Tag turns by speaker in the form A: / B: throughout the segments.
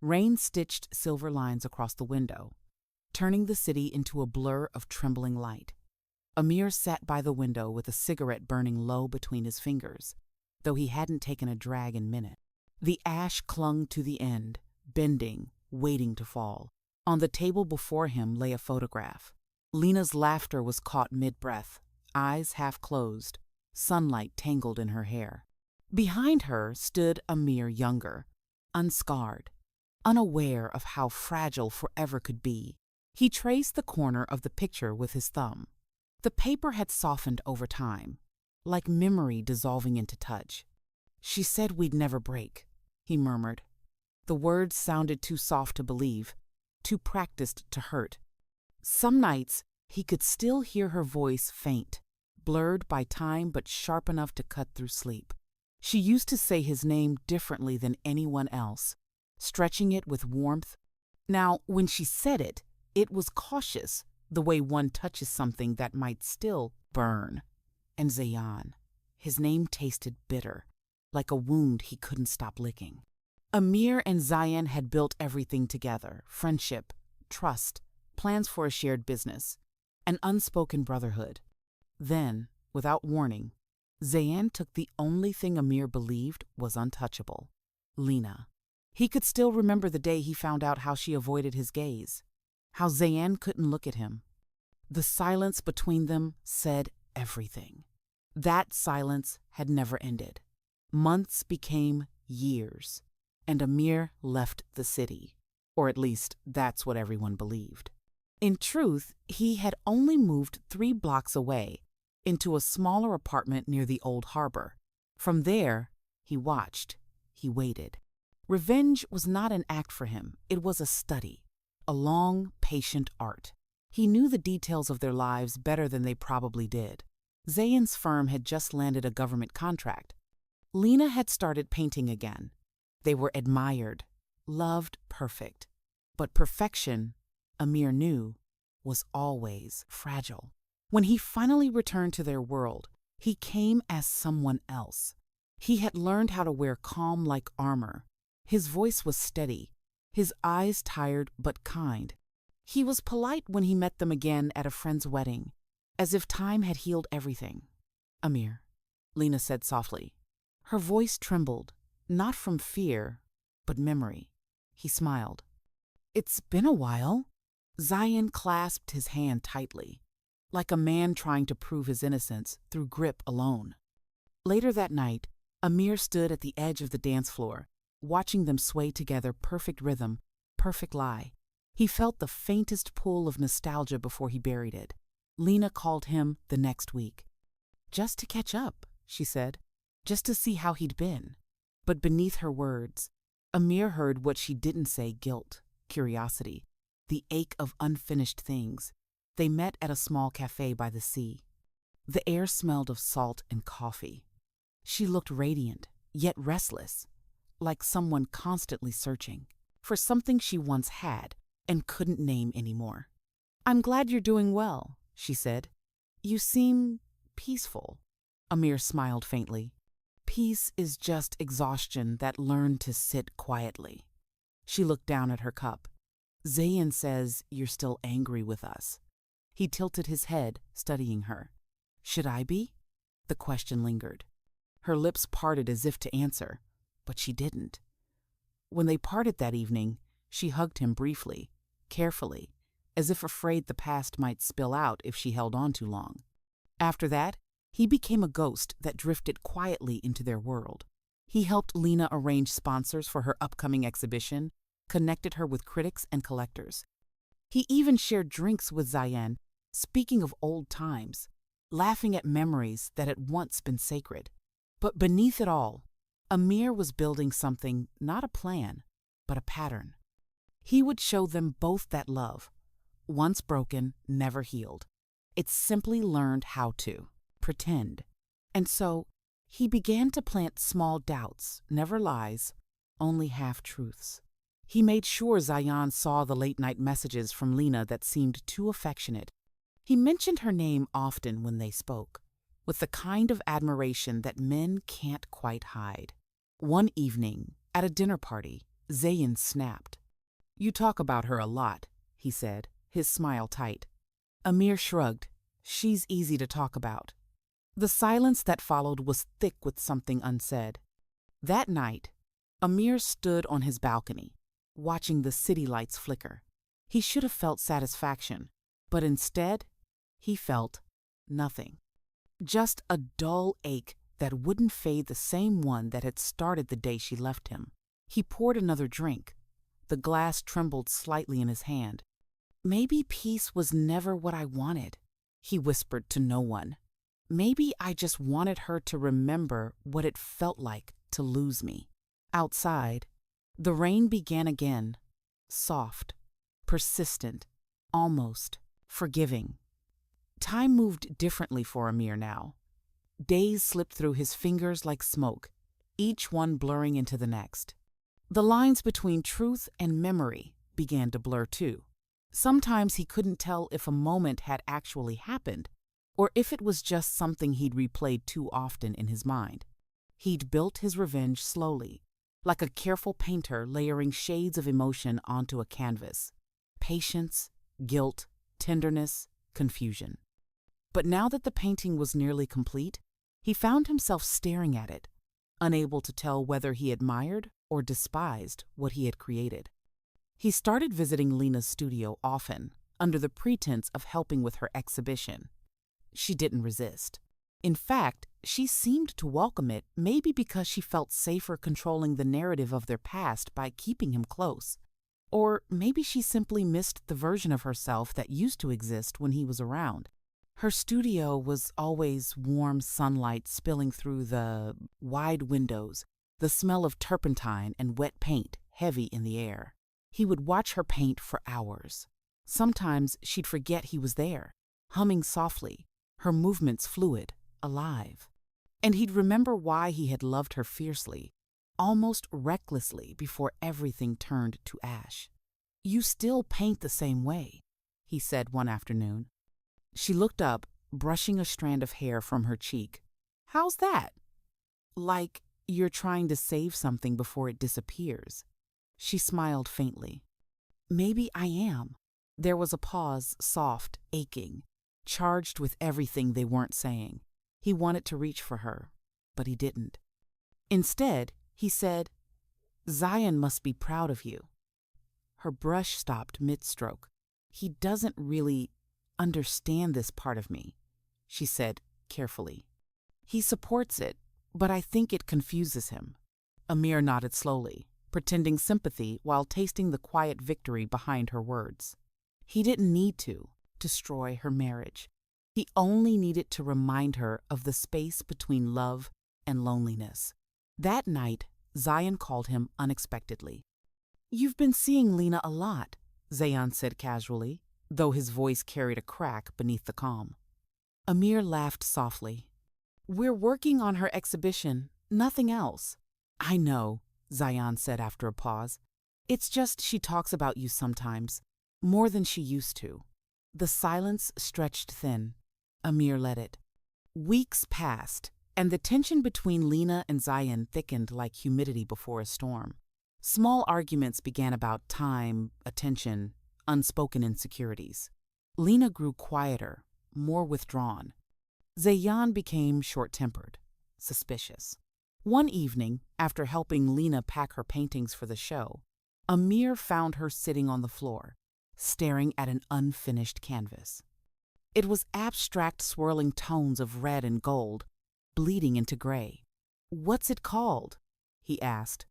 A: Rain stitched silver lines across the window, turning the city into a blur of trembling light. Amir sat by the window with a cigarette burning low between his fingers, though he hadn't taken a drag in minutes. The ash clung to the end, bending, waiting to fall. On the table before him lay a photograph. Lena's laughter was caught mid-breath, eyes half closed, sunlight tangled in her hair. Behind her stood Amir younger, unscarred, unaware of how fragile forever could be. He traced the corner of the picture with his thumb. The paper had softened over time, like memory dissolving into touch. "She said we'd never break," he murmured. The words sounded too soft to believe, too practiced to hurt. Some nights he could still hear her voice faint, blurred by time but sharp enough to cut through sleep. She used to say his name differently than anyone else, stretching it with warmth. Now, when she said it, it was cautious, the way one touches something that might still burn. And Zayan, his name tasted bitter, like a wound he couldn't stop licking. Amir and Zayan had built everything together: friendship, trust, plans for a shared business, an unspoken brotherhood. Then, without warning, Zayan took the only thing Amir believed was untouchable: Lena. He could still remember the day he found out how she avoided his gaze, how Zayan couldn't look at him. The silence between them said everything. That silence had never ended. Months became years, and Amir left the city, or at least that's what everyone believed. In truth, he had only moved 3 blocks away, into a smaller apartment near the old harbor. From there, he watched, he waited. Revenge was not an act for him, it was a study, a long, patient art. He knew the details of their lives better than they probably did. Zayan's firm had just landed a government contract. Lena had started painting again. They were admired, loved, perfect. But perfection, Amir knew, was always fragile. When he finally returned to their world, he came as someone else. He had learned how to wear calm like armor. His voice was steady, his eyes tired but kind. He was polite when he met them again at a friend's wedding, as if time had healed everything. "Amir," Lena said softly. Her voice trembled, not from fear, but memory. He smiled. "It's been a while." Zayan clasped his hand tightly, like a man trying to prove his innocence through grip alone. Later that night, Amir stood at the edge of the dance floor, watching them sway together, perfect rhythm, perfect lie. He felt the faintest pull of nostalgia before he buried it. Lena called him the next week. "Just to catch up," she said, "just to see how he'd been." But beneath her words, Amir heard what she didn't say: guilt, curiosity, the ache of unfinished things. They met at a small cafe by the sea. The air smelled of salt and coffee. She looked radiant, yet restless, like someone constantly searching for something she once had and couldn't name anymore. "I'm glad you're doing well," she said. "You seem peaceful." Amir smiled faintly. "Peace is just exhaustion that learned to sit quietly." She looked down at her cup. "Zayan says you're still angry with us." He tilted his head, studying her. "Should I be?" The question lingered. Her lips parted as if to answer, but she didn't. When they parted that evening, she hugged him briefly, carefully, as if afraid the past might spill out if she held on too long. After that, he became a ghost that drifted quietly into their world. He helped Lena arrange sponsors for her upcoming exhibition, connected her with critics and collectors. He even shared drinks with Zayan, speaking of old times, laughing at memories that had once been sacred. But beneath it all, Amir was building something, not a plan, but a pattern. He would show them both that love, once broken, never healed. It simply learned how to pretend. And so, he began to plant small doubts, never lies, only half-truths. He made sure Zayan saw the late-night messages from Lena that seemed too affectionate. He mentioned her name often when they spoke, with the kind of admiration that men can't quite hide. One evening, at a dinner party, Zayn snapped. "You talk about her a lot," he said, his smile tight. Amir shrugged. "She's easy to talk about." The silence that followed was thick with something unsaid. That night, Amir stood on his balcony, watching the city lights flicker. He should have felt satisfaction, but instead, he felt nothing. Just a dull ache that wouldn't fade, the same one that had started the day she left him. He poured another drink. The glass trembled slightly in his hand. "Maybe peace was never what I wanted," he whispered to no one. "Maybe I just wanted her to remember what it felt like to lose me." Outside, the rain began again, soft, persistent, almost forgiving. Time moved differently for Amir now. Days slipped through his fingers like smoke, each one blurring into the next. The lines between truth and memory began to blur too. Sometimes he couldn't tell if a moment had actually happened, or if it was just something he'd replayed too often in his mind. He'd built his revenge slowly, like a careful painter layering shades of emotion onto a canvas. Patience, guilt, tenderness, confusion. But now that the painting was nearly complete, he found himself staring at it, unable to tell whether he admired or despised what he had created. He started visiting Lena's studio often, under the pretense of helping with her exhibition. She didn't resist. In fact, she seemed to welcome it, maybe because she felt safer controlling the narrative of their past by keeping him close. Or maybe she simply missed the version of herself that used to exist when he was around. Her studio was always warm sunlight spilling through the wide windows, the smell of turpentine and wet paint heavy in the air. He would watch her paint for hours. Sometimes she'd forget he was there, humming softly, her movements fluid, alive. And he'd remember why he had loved her fiercely, almost recklessly, before everything turned to ash. "You still paint the same way," he said one afternoon. She looked up, brushing a strand of hair from her cheek. "How's that?" "Like you're trying to save something before it disappears." She smiled faintly. "Maybe I am." There was a pause, soft, aching, charged with everything they weren't saying. He wanted to reach for her, but he didn't. Instead, he said, "Zion must be proud of you." Her brush stopped mid-stroke. "He doesn't really understand this part of me," she said carefully. "He supports it, but I think it confuses him." Amir nodded slowly, pretending sympathy while tasting the quiet victory behind her words. He didn't need to destroy her marriage. He only needed to remind her of the space between love and loneliness. That night, Zion called him unexpectedly. "You've been seeing Lena a lot," Zayan said casually, though his voice carried a crack beneath the calm. Amir laughed softly. "We're working on her exhibition, nothing else." "I know," Zayan said after a pause. "It's just she talks about you sometimes, more than she used to." The silence stretched thin. Amir let it. Weeks passed, and the tension between Lena and Zion thickened like humidity before a storm. Small arguments began about time, attention, unspoken insecurities. Lena grew quieter, more withdrawn. Zayan became short-tempered, suspicious. One evening, after helping Lena pack her paintings for the show, Amir found her sitting on the floor, staring at an unfinished canvas. It was abstract swirling tones of red and gold, bleeding into gray. "What's it called?" he asked.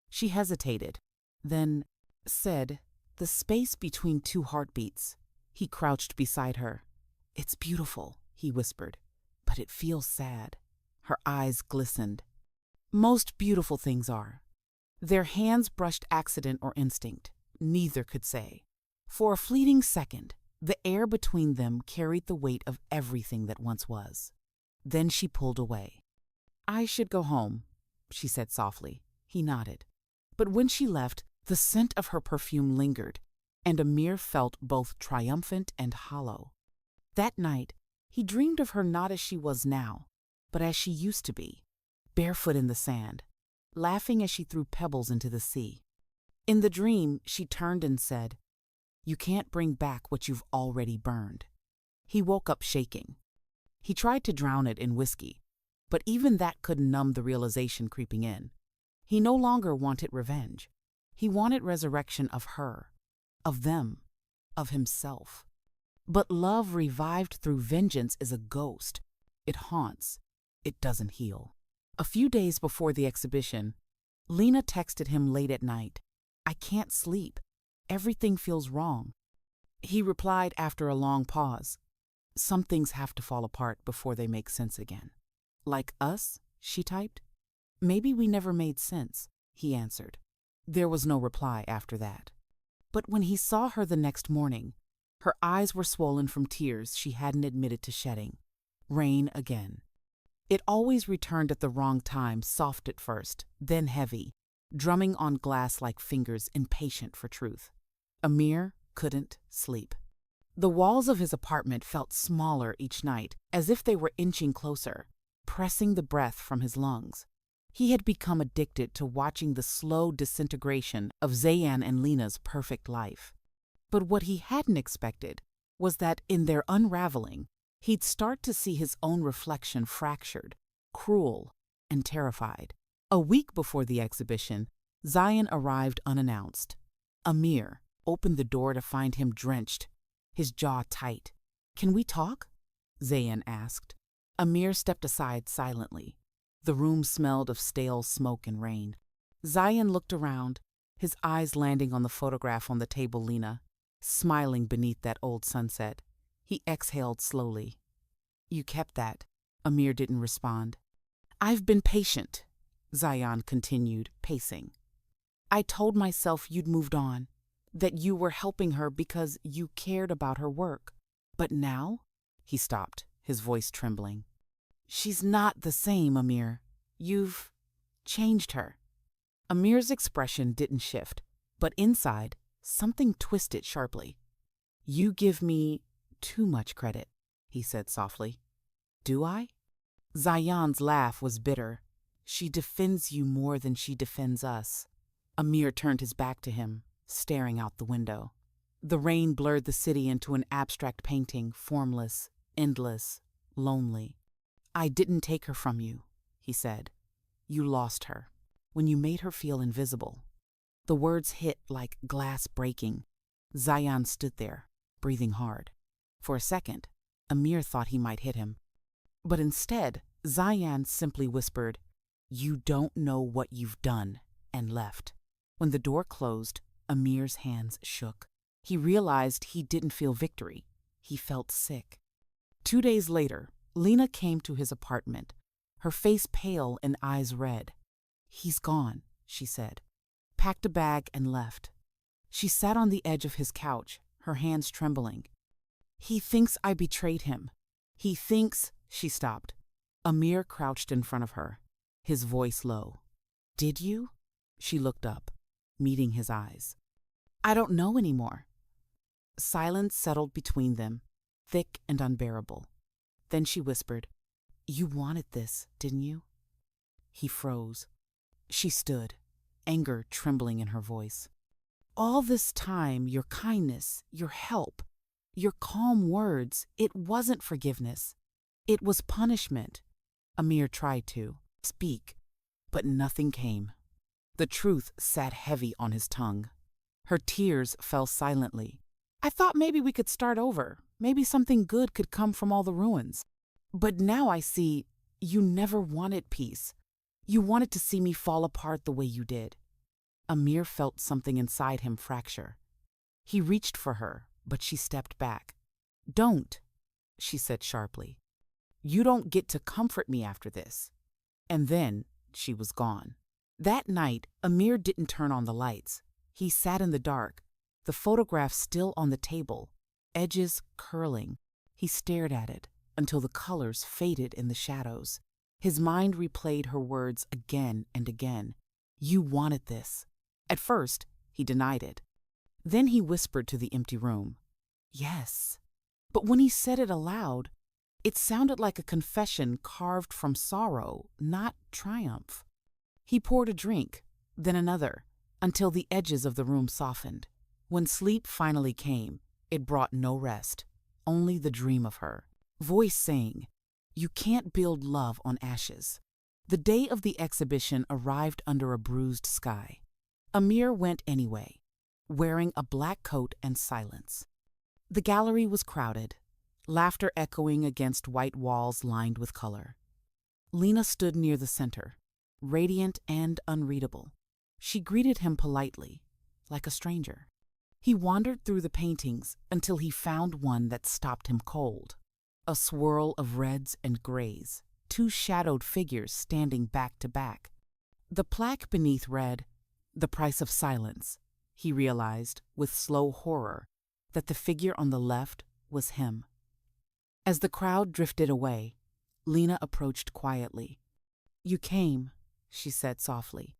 A: She hesitated, then said, "The space between two heartbeats." He crouched beside her. "It's beautiful," he whispered, "but it feels sad." Her eyes glistened. Most beautiful things are. Their hands brushed accident or instinct. Neither could say. For a fleeting second, the air between them carried the weight of everything that once was. Then she pulled away. "I should go home," she said softly. He nodded. But when she left, the scent of her perfume lingered, and Amir felt both triumphant and hollow. That night, he dreamed of her not as she was now, but as she used to be, barefoot in the sand, laughing as she threw pebbles into the sea. In the dream, she turned and said, "You can't bring back what you've already burned." He woke up shaking. He tried to drown it in whiskey, but even that couldn't numb the realization creeping in. He no longer wanted revenge. He wanted resurrection of her, of them, of himself. But love revived through vengeance is a ghost. It haunts. It doesn't heal. A few days before the exhibition, Lena texted him late at night, "I can't sleep. Everything feels wrong." He replied after a long pause, "Some things have to fall apart before they make sense again." "Like us?" she typed. "Maybe we never made sense," he answered. There was no reply after that. But when he saw her the next morning, her eyes were swollen from tears she hadn't admitted to shedding. Rain again. It always returned at the wrong time, soft at first, then heavy, drumming on glass like fingers impatient for truth. Amir couldn't sleep. The walls of his apartment felt smaller each night, as if they were inching closer, pressing the breath from his lungs. He had become addicted to watching the slow disintegration of Zayan and Lena's perfect life. But what he hadn't expected was that in their unraveling, he'd start to see his own reflection fractured, cruel, and terrified. A week before the exhibition, Zayan arrived unannounced. Amir opened the door to find him drenched, his jaw tight. "Can we talk?" Zayan asked. Amir stepped aside silently. The room smelled of stale smoke and rain. Zayan looked around, his eyes landing on the photograph on the table Lena, smiling beneath that old sunset. He exhaled slowly. "You kept that." Amir didn't respond. "I've been patient," Zayan continued, pacing. "I told myself you'd moved on, that you were helping her because you cared about her work. But now?" He stopped, his voice trembling. "She's not the same, Amir. You've changed her." Amir's expression didn't shift, but inside, something twisted sharply. "You give me too much credit," he said softly. "Do I?" Zayan's laugh was bitter. "She defends you more than she defends us." Amir turned his back to him, staring out the window. The rain blurred the city into an abstract painting, formless, endless, lonely. "I didn't take her from you," he said. "You lost her, when you made her feel invisible." The words hit like glass breaking. Zayan stood there, breathing hard. For a second, Amir thought he might hit him. But instead, Zayan simply whispered, "You don't know what you've done," and left. When the door closed, Amir's hands shook. He realized he didn't feel victory. He felt sick. 2 days later, Lena came to his apartment, her face pale and eyes red. "He's gone," she said, packed a bag and left. She sat on the edge of his couch, her hands trembling. "He thinks I betrayed him. He thinks—" She stopped. Amir crouched in front of her, his voice low. "Did you?" She looked up, meeting his eyes. "I don't know anymore." Silence settled between them, thick and unbearable. Then she whispered, "You wanted this, didn't you?" He froze. She stood, anger trembling in her voice. "All this time, your kindness, your help, your calm words, it wasn't forgiveness. It was punishment." Amir tried to speak, but nothing came. The truth sat heavy on his tongue. Her tears fell silently. "I thought maybe we could start over. Maybe something good could come from all the ruins. But now I see you never wanted peace. You wanted to see me fall apart the way you did." Amir felt something inside him fracture. He reached for her, but she stepped back. "Don't," she said sharply. "You don't get to comfort me after this." And then she was gone. That night, Amir didn't turn on the lights. He sat in the dark, the photograph still on the table, edges curling. He stared at it until the colors faded in the shadows. His mind replayed her words again and again. "You wanted this." At first, he denied it. Then he whispered to the empty room, "Yes." But when he said it aloud, it sounded like a confession carved from sorrow, not triumph. He poured a drink, then another, until the edges of the room softened. When sleep finally came, it brought no rest, only the dream of her. Voice saying, "You can't build love on ashes." The day of the exhibition arrived under a bruised sky. Amir went anyway, wearing a black coat and silence. The gallery was crowded, laughter echoing against white walls lined with color. Lena stood near the center, radiant and unreadable. She greeted him politely, like a stranger. He wandered through the paintings until he found one that stopped him cold. A swirl of reds and grays, two shadowed figures standing back to back. The plaque beneath read, "The Price of Silence." He realized, with slow horror, that the figure on the left was him. As the crowd drifted away, Lena approached quietly. "You came," she said softly.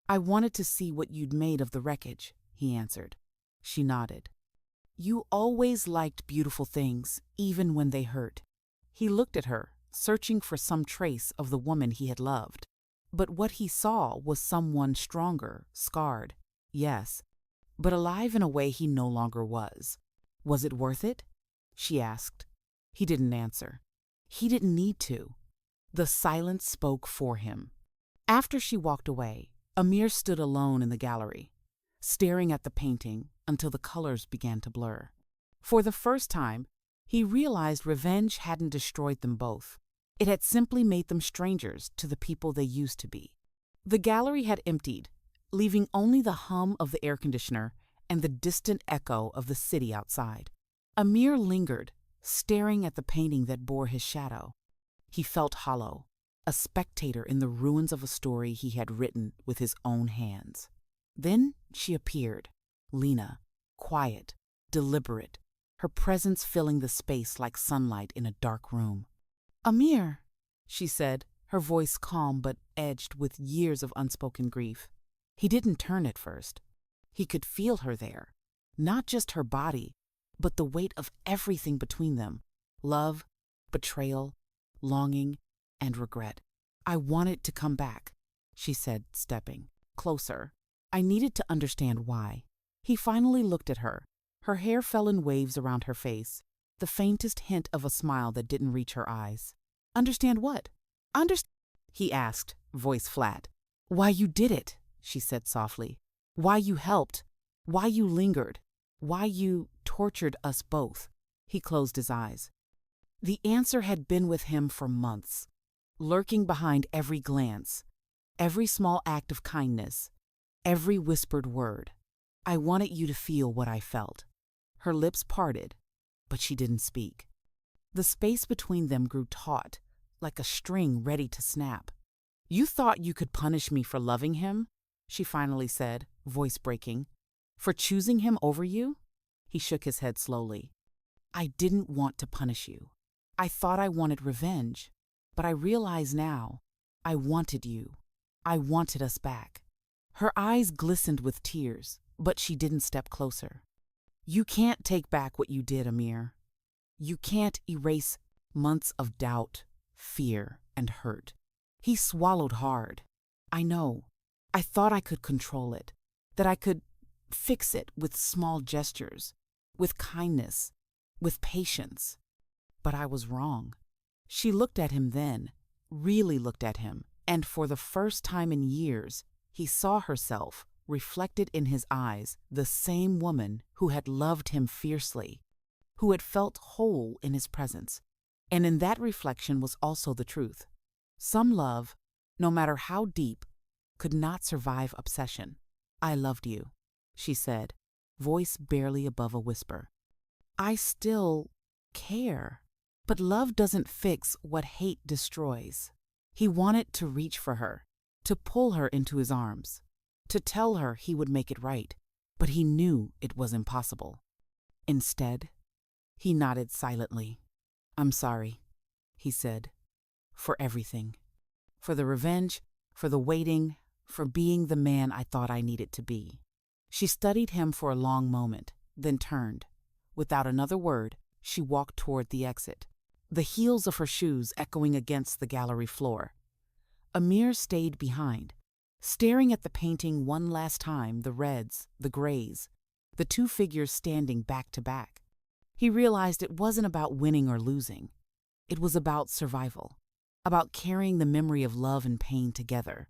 A: "I wanted to see what you'd made of the wreckage," he answered. She nodded. "You always liked beautiful things, even when they hurt." He looked at her, searching for some trace of the woman he had loved. But what he saw was someone stronger, scarred, yes, but alive in a way he no longer was. "Was it worth it?" she asked. He didn't answer. He didn't need to. The silence spoke for him. After she walked away, Amir stood alone in the gallery, staring at the painting until the colors began to blur. For the first time, he realized revenge hadn't destroyed them both. It had simply made them strangers to the people they used to be. The gallery had emptied, leaving only the hum of the air conditioner and the distant echo of the city outside. Amir lingered, staring at the painting that bore his shadow. He felt hollow, a spectator in the ruins of a story he had written with his own hands. Then she appeared, Lena, quiet, deliberate, her presence filling the space like sunlight in a dark room. "Amir," she said, her voice calm but edged with years of unspoken grief. He didn't turn at first. He could feel her there, not just her body, but the weight of everything between them: love, betrayal, longing, and regret. "I wanted to come back," she said, stepping closer. "I needed to understand why." He finally looked at her. Her hair fell in waves around her face, the faintest hint of a smile that didn't reach her eyes. "Understand what?" He asked, voice flat. "Why you did it," she said softly. "Why you helped. Why you lingered. Why you tortured us both." He closed his eyes. The answer had been with him for months, lurking behind every glance, every small act of kindness, every whispered word. "I wanted you to feel what I felt." Her lips parted, but she didn't speak. The space between them grew taut, like a string ready to snap. "You thought you could punish me for loving him?" she finally said, voice breaking. "For choosing him over you?" He shook his head slowly. "I didn't want to punish you. I thought I wanted revenge, but I realize now I wanted you. I wanted us back." Her eyes glistened with tears, but she didn't step closer. "You can't take back what you did, Amir. You can't erase months of doubt, fear, and hurt." He swallowed hard. "I know. I thought I could control it, that I could fix it with small gestures, with kindness, with patience. But I was wrong." She looked at him then, really looked at him, and for the first time in years, he saw herself, reflected in his eyes, the same woman who had loved him fiercely, who had felt whole in his presence. And in that reflection was also the truth. Some love, no matter how deep, could not survive obsession. "I loved you," she said, voice barely above a whisper. "I still care. But love doesn't fix what hate destroys." He wanted to reach for her, to pull her into his arms, to tell her he would make it right, but he knew it was impossible. Instead, he nodded silently. "I'm sorry," he said, "for everything. For the revenge, for the waiting, for being the man I thought I needed to be." She studied him for a long moment, then turned. Without another word, she walked toward the exit, the heels of her shoes echoing against the gallery floor. Amir stayed behind, Staring at the painting one last time, the reds, the grays, the two figures standing back to back, he realized it wasn't about winning or losing. It was about survival, about carrying the memory of love and pain together,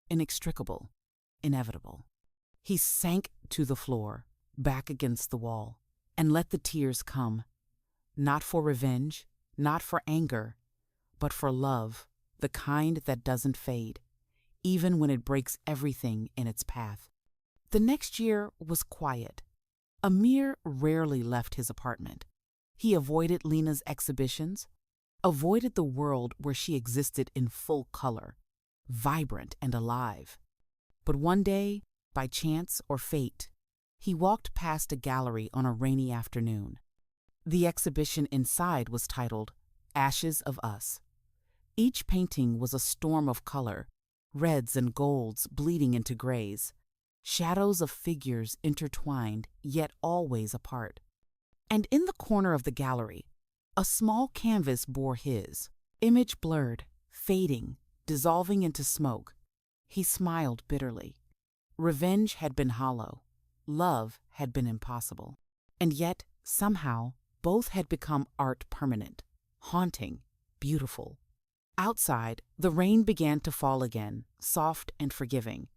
A: inextricable, inevitable. He sank to the floor, back against the wall, and let the tears come, not for revenge, not for anger, but for love, the kind that doesn't fade, even when it breaks everything in its path. The next year was quiet. Amir rarely left his apartment. He avoided Lena's exhibitions, avoided the world where she existed in full color, vibrant and alive. But one day, by chance or fate, he walked past a gallery on a rainy afternoon. The exhibition inside was titled Ashes of Us. Each painting was a storm of color, reds and golds bleeding into grays, shadows of figures intertwined yet always apart. And in the corner of the gallery, a small canvas bore his, image blurred, fading, dissolving into smoke. He smiled bitterly. Revenge had been hollow. Love had been impossible. And yet, somehow, both had become art permanent, haunting, beautiful. Outside, the rain began to fall again, soft and forgiving.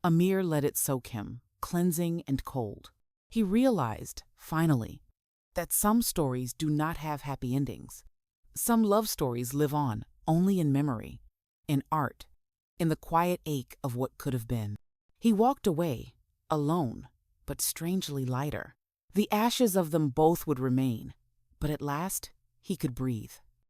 A: Amir let it soak him, cleansing and cold. He realized, finally, that some stories do not have happy endings. Some love stories live on, only in memory, in art, in the quiet ache of what could have been. He walked away, alone, but strangely lighter. The ashes of them both would remain, but at last he could breathe.